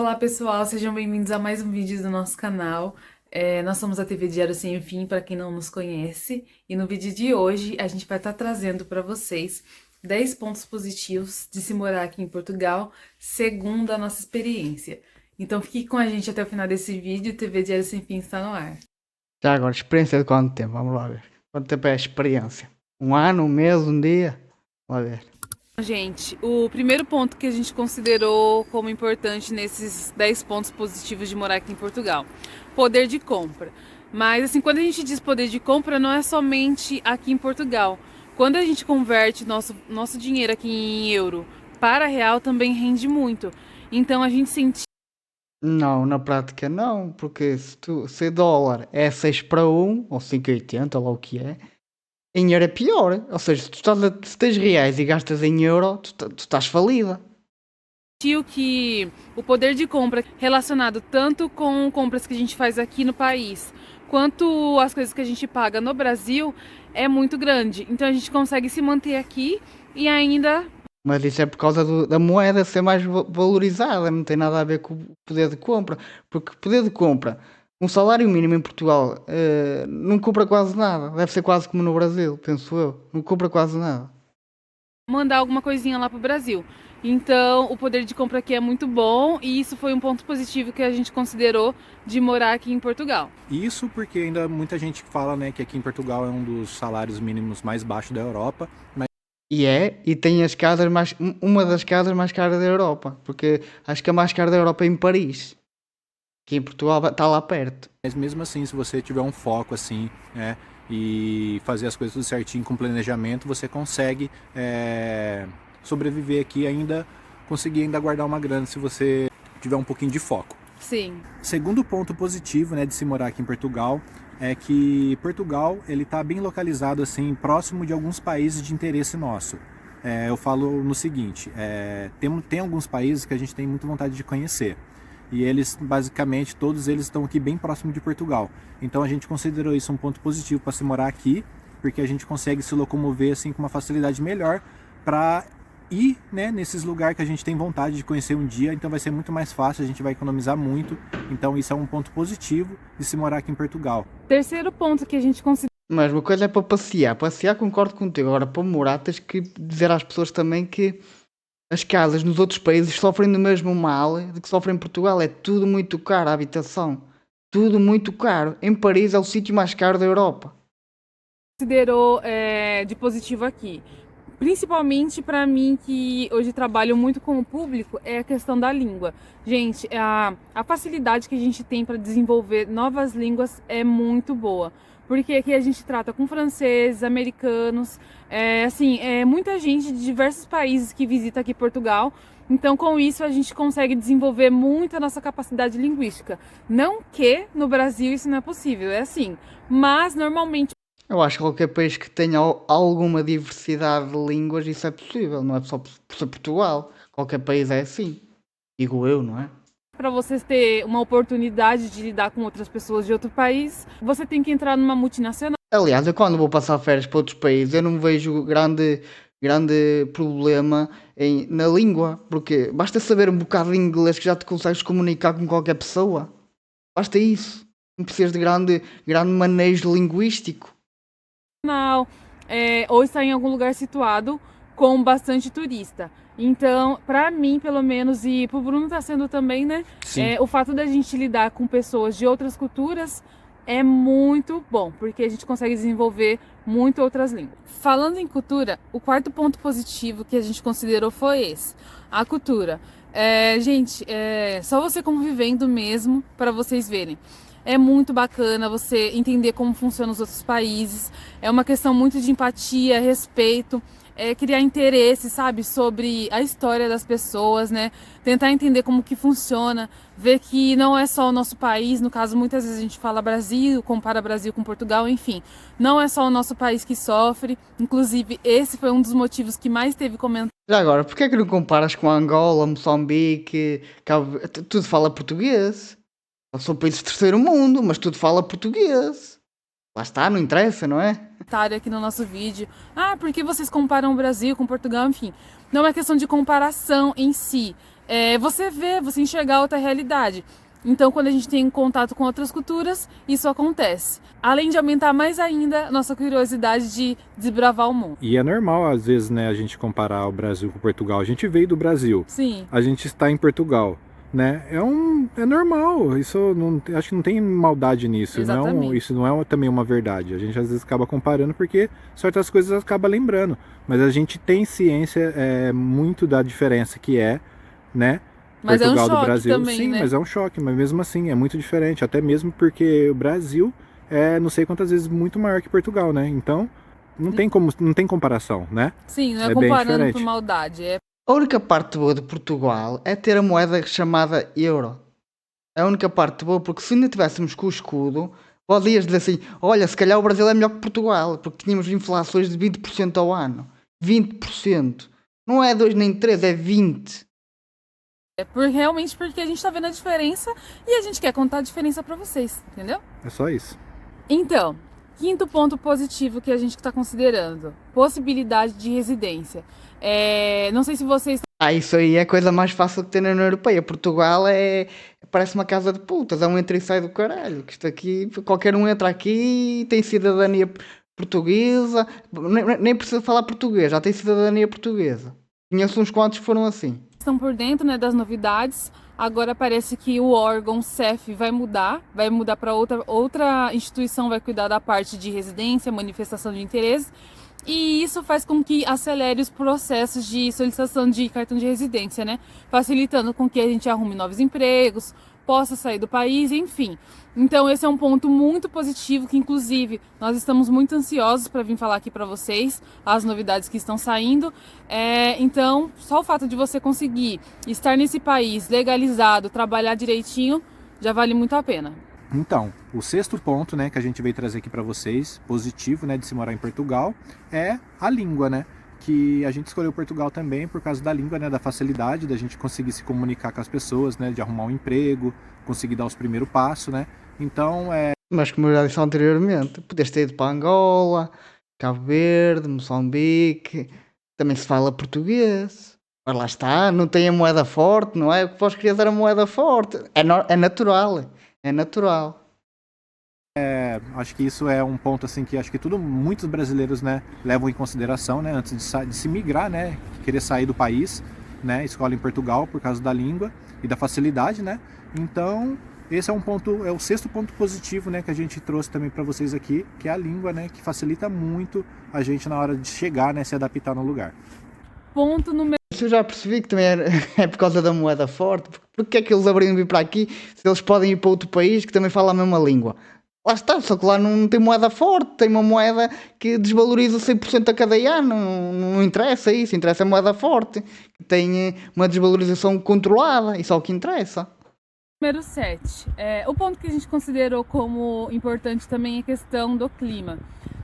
Olá pessoal, sejam bem-vindos a mais um vídeo do nosso canal. Nós somos a TV Diário Sem Fim, para quem não nos conhece, e no vídeo de hoje a gente vai estar trazendo para vocês 10 pontos positivos de se morar aqui em Portugal, segundo a nossa experiência. Então fique com a gente até o final desse vídeo, TV Diário Sem Fim está no ar. Já agora, experiência de quanto tempo? Vamos lá ver. Quanto tempo é a experiência? Um ano, um mês, um dia? Vamos lá ver. Gente, o primeiro ponto que a gente considerou como importante nesses 10 pontos positivos de morar aqui em Portugal, poder de compra. Mas assim, quando a gente diz poder de compra, não é somente aqui em Portugal. Quando a gente converte nosso dinheiro aqui em euro para real, também rende muito. Então a gente sentiu. Não, na prática não, porque se dólar é 6 para 1, ou 5,80, ou lá o que é, em euro é pior. Ou seja, se tens reais e gastas em euro, tu estás falida. Que o poder de compra relacionado tanto com compras que a gente faz aqui no país, quanto as coisas que a gente paga no Brasil, é muito grande. Então a gente consegue se manter aqui e ainda. Mas isso é por causa da moeda ser mais valorizada, não tem nada a ver com o poder de compra. Porque o poder de compra, um salário mínimo em Portugal, não compra quase nada. Deve ser quase como no Brasil, penso eu. Não compra quase nada. Mandar alguma coisinha lá pro Brasil. Então, o poder de compra aqui é muito bom e isso foi um ponto positivo que a gente considerou de morar aqui em Portugal. Isso porque ainda muita gente fala, né, que aqui em Portugal é um dos salários mínimos mais baixos da Europa, mas E tem as casas uma das casas mais caras da Europa. Porque acho que a mais cara da Europa é em Paris. Que em Portugal está lá perto. mesmo assim, se você tiver um foco assim, né, e fazer as coisas tudo certinho com planejamento, você consegue sobreviver aqui ainda, conseguir ainda guardar uma grana se você tiver um pouquinho de foco. Sim. Segundo ponto positivo, né, de se morar aqui em Portugal é que Portugal ele está bem localizado assim próximo de alguns países de interesse nosso. Eu falo no seguinte, tem alguns países que a gente tem muita vontade de conhecer e eles basicamente todos eles estão aqui bem próximo de Portugal. Então a gente considerou isso um ponto positivo para se morar aqui, porque a gente consegue se locomover assim com uma facilidade melhor para ir, né, nesses lugares que a gente tem vontade de conhecer um dia, então vai ser muito mais fácil, a gente vai economizar muito, então isso é um ponto positivo de se morar aqui em Portugal. Terceiro ponto que a gente considera. Mas uma coisa é para passear. Passear concordo contigo. Agora, para morar, tens que dizer às pessoas também que as casas nos outros países sofrem do mesmo mal de que sofrem em Portugal. É tudo muito caro, a habitação. Tudo muito caro. Em Paris é o sítio mais caro da Europa. Considerou de positivo aqui. Principalmente para mim, que hoje trabalho muito com o público, é a questão da língua. Gente, a facilidade que a gente tem para desenvolver novas línguas é muito boa. Porque aqui a gente trata com franceses, americanos, muita gente de diversos países que visita aqui Portugal. Então, com isso, a gente consegue desenvolver muito a nossa capacidade linguística. Não que no Brasil isso não é possível, é assim. Mas, normalmente, Eu acho que qualquer país que tenha alguma diversidade de línguas, isso é possível. Não é só por ser Portugal. Qualquer país é assim. Digo eu, não é? para você ter uma oportunidade de lidar com outras pessoas de outro país, você tem que entrar numa multinacional. Aliás, eu quando vou passar férias para outros países, eu não vejo grande problema na língua, porque basta saber um bocado de inglês que já te consegues comunicar com qualquer pessoa. Basta isso. Não precisas de grande manejo linguístico. Ou estar em algum lugar situado com bastante turista. Então, para mim, pelo menos, e pro Bruno tá sendo também, né? Sim. O fato da gente lidar com pessoas de outras culturas é muito bom, porque a gente consegue desenvolver muito outras línguas. Falando em cultura, o quarto ponto positivo que a gente considerou foi esse: a cultura. Gente, só você convivendo mesmo para vocês verem. É muito bacana você entender como funcionam os outros países. É uma questão muito de empatia, respeito, criar interesse, sabe, sobre a história das pessoas, né? Tentar entender como que funciona, ver que não é só o nosso país, no caso, muitas vezes a gente fala Brasil, compara Brasil com Portugal, enfim. Não é só o nosso país que sofre. Inclusive, esse foi um dos motivos que mais teve comentário. Já agora, porquê é que não comparas com Angola, Moçambique, tudo fala português? São países de terceiro mundo, mas tudo fala português. Lá está, não interessa, não é? Aqui no nosso vídeo. Ah, por que vocês comparam o Brasil com Portugal? Enfim, não é questão de comparação em si. É você ver, você enxergar outra realidade. Então, quando a gente tem contato com outras culturas, isso acontece. Além de aumentar mais ainda nossa curiosidade de desbravar o mundo. E é normal, às vezes, né, a gente comparar o Brasil com Portugal. A gente veio do Brasil. Sim. A gente está em Portugal. Né? É normal, isso não, acho que não tem maldade nisso. Isso não é também uma verdade. A gente às vezes acaba comparando porque certas coisas acaba lembrando. Mas a gente tem ciência muito da diferença que é, né? Mas Portugal é um choque do Brasil. também, sim, né? mas é um choque, mas mesmo assim é muito diferente. Até mesmo porque o Brasil é não sei quantas vezes muito maior que Portugal, né? Então não tem comparação, né? Sim, não é bem comparando diferente. por maldade. A única parte boa de Portugal é ter a moeda chamada euro. É a única parte boa, porque se ainda tivéssemos com o escudo, podias dizer assim, olha, se calhar o Brasil é melhor que Portugal, porque tínhamos inflações de 20% ao ano. 20%. Não é 2 nem 3, é 20%. Realmente porque a gente tá vendo a diferença e a gente quer contar a diferença pra vocês, entendeu? É só isso. Então, quinto ponto positivo que a gente está considerando, possibilidade de residência. Não sei se vocês... Isso aí é a coisa mais fácil que tem na União Europeia. Portugal parece uma casa de putas, é um entra e sai do caralho. Que isto aqui, qualquer um entra aqui e tem cidadania portuguesa, nem precisa falar português, já tem cidadania portuguesa. Conheço uns quantos que foram assim. Estão por dentro, né, das novidades. Agora parece que o órgão CEF vai mudar para outra instituição, vai cuidar da parte de residência, manifestação de interesse. E isso faz com que acelere os processos de solicitação de cartão de residência, né? Facilitando com que a gente arrume novos empregos, possa sair do país, enfim. Então esse é um ponto muito positivo que, inclusive, nós estamos muito ansiosos para vir falar aqui para vocês as novidades que estão saindo. Então, só o fato de você conseguir estar nesse país legalizado, trabalhar direitinho, já vale muito a pena. Então, o sexto ponto, né, que a gente veio trazer aqui para vocês, positivo, né, de se morar em Portugal, é a língua, né? Que a gente escolheu Portugal também por causa da língua, né, da facilidade da gente conseguir se comunicar com as pessoas, né, de arrumar um emprego, conseguir dar os primeiros passos, né? Então, Mas como eu já disse anteriormente, podes ter ido para Angola, Cabo Verde, Moçambique, também se fala português. Mas lá está, não tem a moeda forte, não é? O que vós querias era a moeda forte. É natural, é natural. acho que isso é um ponto assim que acho que muitos brasileiros, né, levam em consideração, né, antes de se migrar, né, querer sair do país, né, escola em Portugal por causa da língua e da facilidade, né. Então esse é o sexto ponto positivo, né, que a gente trouxe também para vocês aqui, que é a língua, né, que facilita muito a gente na hora de chegar, né, se adaptar no lugar. Ponto número... Isso eu já percebi que também é por causa da moeda forte. Porque é que eles abriram vir para aqui se eles podem ir para outro país que também fala a mesma língua? Lá está, só que lá não tem moeda forte, tem uma moeda que desvaloriza 100% a cada ano. Não interessa isso, interessa a moeda forte, que tem uma desvalorização controlada, isso é o que interessa. Número 7. O ponto que a gente considerou como importante também é a questão do clima.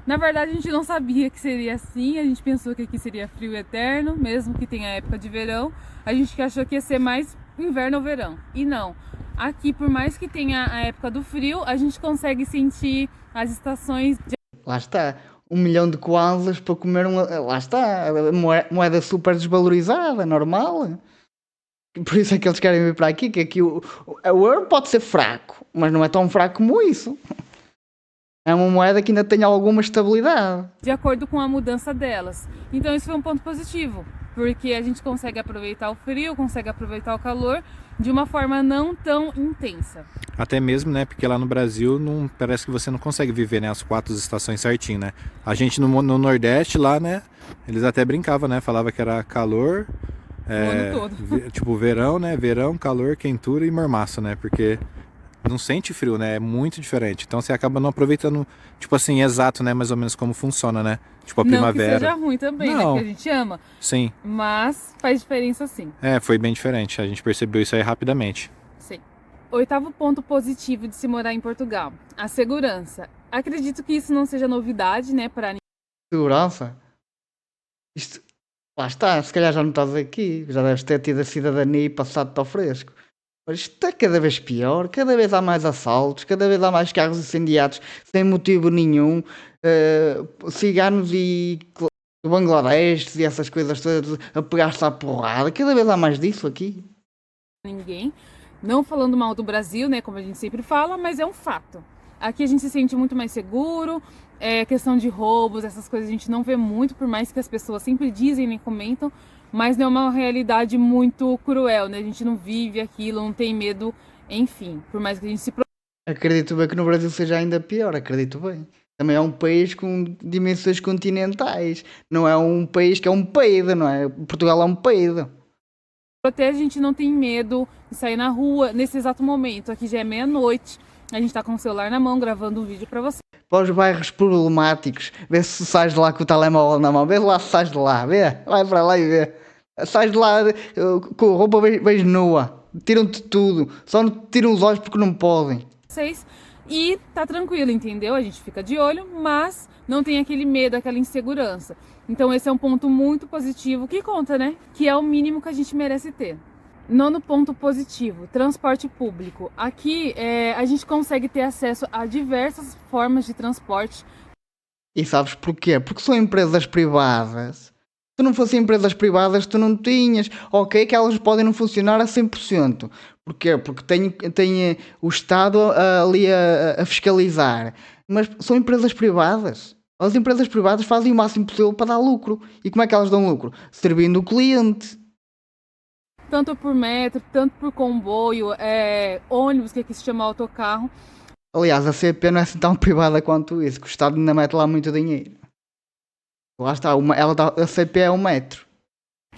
Na verdade, a gente não sabia que seria assim, a gente pensou que aqui seria frio eterno, mesmo que tenha época de verão. A gente achou que ia ser mais inverno ou verão, e não. Aqui, por mais que tenha a época do frio, a gente consegue sentir as estações... Lá está, 1 milhão de kwanzas para comer Lá está, a moeda super desvalorizada, normal. Por isso é que eles querem vir para aqui, que aqui o euro pode ser fraco, mas não é tão fraco como isso. É uma moeda que ainda tem alguma estabilidade. De acordo com a mudança delas. Então isso foi um ponto positivo, porque a gente consegue aproveitar o frio, consegue aproveitar o calor de uma forma não tão intensa. Até mesmo, né, porque lá no Brasil parece que você não consegue viver, né, as 4 estações certinho, né? A gente no Nordeste lá, né, eles até brincavam, né, falava que era calor, o ano todo. Tipo verão, né, verão, calor, quentura e mormaço, né, porque não sente frio, né? É muito diferente. Então você acaba não aproveitando, tipo assim, exato, né? Mais ou menos como funciona, né? Tipo a primavera. Não que seja ruim também, né? Que a gente ama. Sim. Mas faz diferença sim. Foi bem diferente. A gente percebeu isso aí rapidamente. Sim. 8º ponto positivo de se morar em Portugal. A segurança. Acredito que isso não seja novidade, né? Para ninguém. Segurança? Isto... Lá está, se calhar já não estás aqui. Já deves ter tido a cidadania e passado-te ao fresco. Mas isto está cada vez pior, cada vez há mais assaltos, cada vez há mais carros incendiados sem motivo nenhum, ciganos e Bangladesh e essas coisas todas a pegar-se à porrada, cada vez há mais disso aqui. Ninguém, não falando mal do Brasil, né, como a gente sempre fala, mas é um fato. Aqui a gente se sente muito mais seguro, questão de roubos, essas coisas a gente não vê muito, por mais que as pessoas sempre dizem, nem comentam, mas não é uma realidade muito cruel, né? A gente não vive aquilo, não tem medo, enfim, por mais que a gente se... Acredito bem que no Brasil seja ainda pior, acredito bem. Também é um país com dimensões continentais, não é um país que é um peido, não é? Portugal é um peido. protege, a gente não tem medo de sair na rua nesse exato momento. Aqui já é meia-noite, a gente tá com o celular na mão gravando um vídeo para você. Para os bairros problemáticos, vê se sais de lá com o telemóvel na mão, vê lá se sais de lá, vê, vai para lá e vê. Sais de lá com a roupa bem nua, tiram-te tudo, só não te tiram os olhos porque não podem. E tá tranquilo, entendeu? A gente fica de olho, mas não tem aquele medo, aquela insegurança. Então esse é um ponto muito positivo que conta, né? Que é o mínimo que a gente merece ter. Nono ponto positivo, transporte público. Aqui a gente consegue ter acesso a diversas formas de transporte. E sabes porquê? Porque são empresas privadas. Se não fossem empresas privadas, tu não tinhas. Ok, que elas podem não funcionar a 100%. Porquê? Porque tem o Estado ali a fiscalizar. Mas são empresas privadas. As empresas privadas fazem o máximo possível para dar lucro. E como é que elas dão lucro? Servindo o cliente. Tanto por metro, tanto por comboio, ônibus, que aqui se chama autocarro. Aliás, a CP não é assim tão privada quanto isso, que o Estado ainda mete lá muito dinheiro. Lá está, a CP é 1 metro.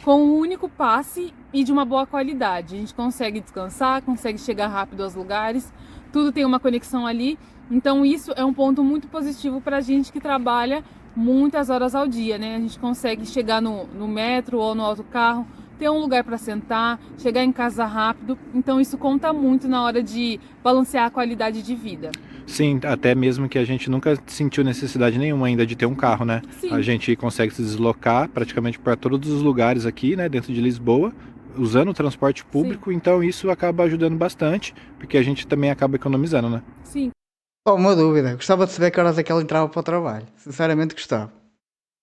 Com um único passe e de uma boa qualidade. A gente consegue descansar, consegue chegar rápido aos lugares, tudo tem uma conexão ali. Então isso é um ponto muito positivo para a gente que trabalha muitas horas ao dia, né? A gente consegue chegar no metro ou no autocarro, ter um lugar para sentar, chegar em casa rápido. Então isso conta muito na hora de balancear a qualidade de vida. Sim, até mesmo que a gente nunca sentiu necessidade nenhuma ainda de ter um carro, né? Sim. A gente consegue se deslocar praticamente para todos os lugares aqui, né, dentro de Lisboa, usando o transporte público. Sim. Então isso acaba ajudando bastante, porque a gente também acaba economizando, né? Sim. Oh, uma dúvida, gostava de saber que horas é que ela entrava para o trabalho. Sinceramente gostava.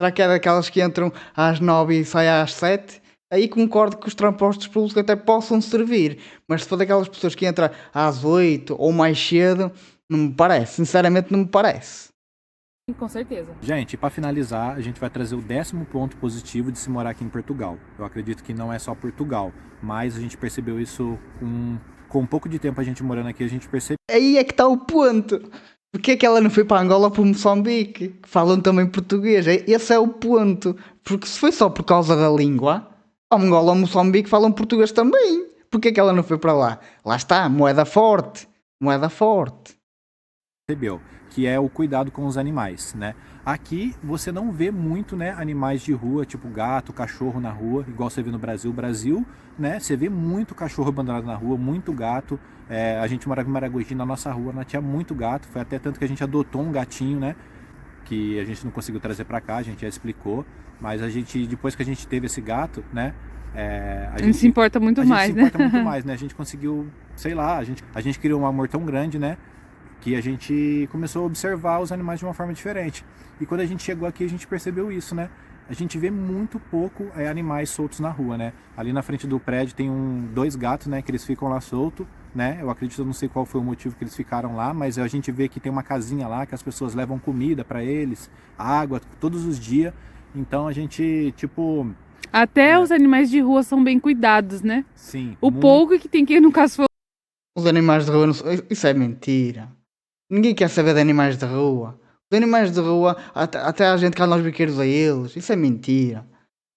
Será que é daquelas que entram às 9 e saem às 7? Aí concordo que os transportes públicos até possam servir, mas se for daquelas pessoas que entram às 8 ou mais cedo, não me parece, sinceramente não me parece. Com certeza. Gente, para finalizar, a gente vai trazer o 10º ponto positivo de se morar aqui em Portugal. Eu acredito que não é só Portugal, mas a gente percebeu isso com um pouco de tempo a gente morando aqui, a gente percebeu. Aí é que está o ponto. Porquê é que ela não foi para Angola ou para Moçambique? Que falam também português. Esse é o ponto. Porque se foi só por causa da língua, Angola ou Moçambique falam português também. Porquê é que ela não foi para lá? Lá está, moeda forte. Moeda forte. Percebeu, que é o cuidado com os animais, né? Aqui você não vê muito, né, animais de rua, tipo gato, cachorro na rua, igual você vê no Brasil. Brasil, né, você vê muito cachorro abandonado na rua, muito gato. A gente morava em Maragogi, na nossa rua, nós tinha muito gato. Foi até tanto que a gente adotou um gatinho, né, que a gente não conseguiu trazer para cá, a gente já explicou. Mas a gente, depois que a gente teve esse gato, né, a gente se importa muito mais, né? A gente se importa muito mais, né? A gente conseguiu, sei lá, a gente criou um amor tão grande, né, que a gente começou a observar os animais de uma forma diferente. E quando a gente chegou aqui, a gente percebeu isso, né? A gente vê muito pouco animais soltos na rua, né? Ali na frente do prédio tem 2 gatos, né? Que eles ficam lá soltos, né? Eu acredito, eu não sei qual foi o motivo que eles ficaram lá, mas a gente vê que tem uma casinha lá, que as pessoas levam comida para eles, água, todos os dias. Então a gente, tipo... Até os animais de rua são bem cuidados, né? Sim. O pouco que tem que ir no caso... Os animais de rua, isso é mentira. Ninguém quer saber de animais de rua. Os animais de rua, até a gente que anda aos biqueiros a eles. Isso é mentira.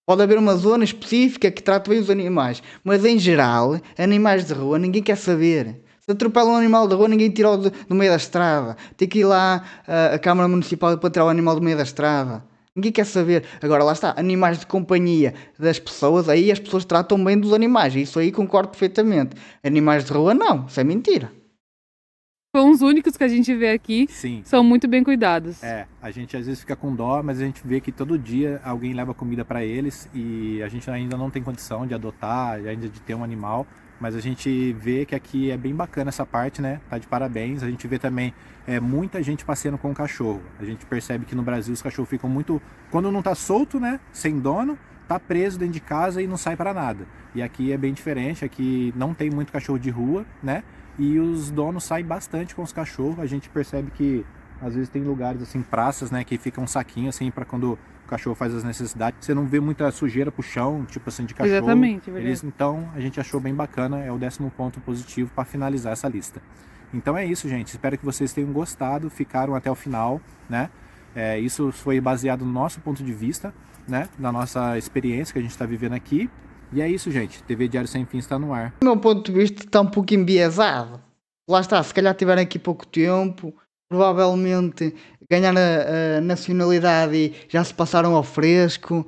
Pode haver uma zona específica que trata bem os animais. Mas em geral, animais de rua ninguém quer saber. Se atropela um animal de rua, ninguém tira-o do meio da estrada. Tem que ir lá a Câmara Municipal para tirar o animal do meio da estrada. Ninguém quer saber. Agora lá está, animais de companhia das pessoas, aí as pessoas tratam bem dos animais. Isso aí concordo perfeitamente. Animais de rua não, isso é mentira. São os únicos que a gente vê aqui. Sim. São muito bem cuidados. A gente às vezes fica com dó, mas a gente vê que todo dia alguém leva comida para eles e a gente ainda não tem condição de adotar, ainda de ter um animal, Mas a gente vê que aqui é bem bacana essa parte, né? Tá de parabéns. A gente vê também muita gente passeando com o cachorro. A gente percebe que no Brasil os cachorros ficam muito... Quando não tá solto, né? Sem dono, tá preso dentro de casa e não sai para nada. E aqui é bem diferente. Aqui não tem muito cachorro de rua, né? E os donos saem bastante com os cachorros. A gente percebe que às vezes tem lugares assim, praças, né? Que fica um saquinho assim para quando o cachorro faz as necessidades. Você não vê muita sujeira pro chão, tipo assim, de cachorro. Exatamente, é verdade. Então, a gente achou bem bacana, é o 10º ponto positivo para finalizar essa lista. Então é isso, gente. Espero que vocês tenham gostado, ficaram até o final, né? Isso foi baseado no nosso ponto de vista, né? Na nossa experiência que a gente está vivendo aqui. E é isso, gente. TV Diário Sem Fim está no ar. Do meu ponto de vista está um pouco enviesado. Lá está, se calhar tiveram aqui pouco tempo, provavelmente ganharam a nacionalidade e já se passaram ao fresco.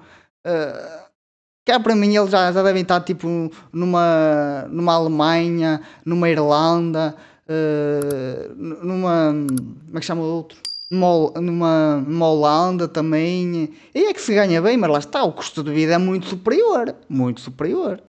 Cá para mim eles já devem estar tipo numa Alemanha, numa Irlanda, numa. Como é que chama o outro? Numa Holanda também. E é que se ganha bem, mas lá está, o custo de vida é muito superior. Muito superior.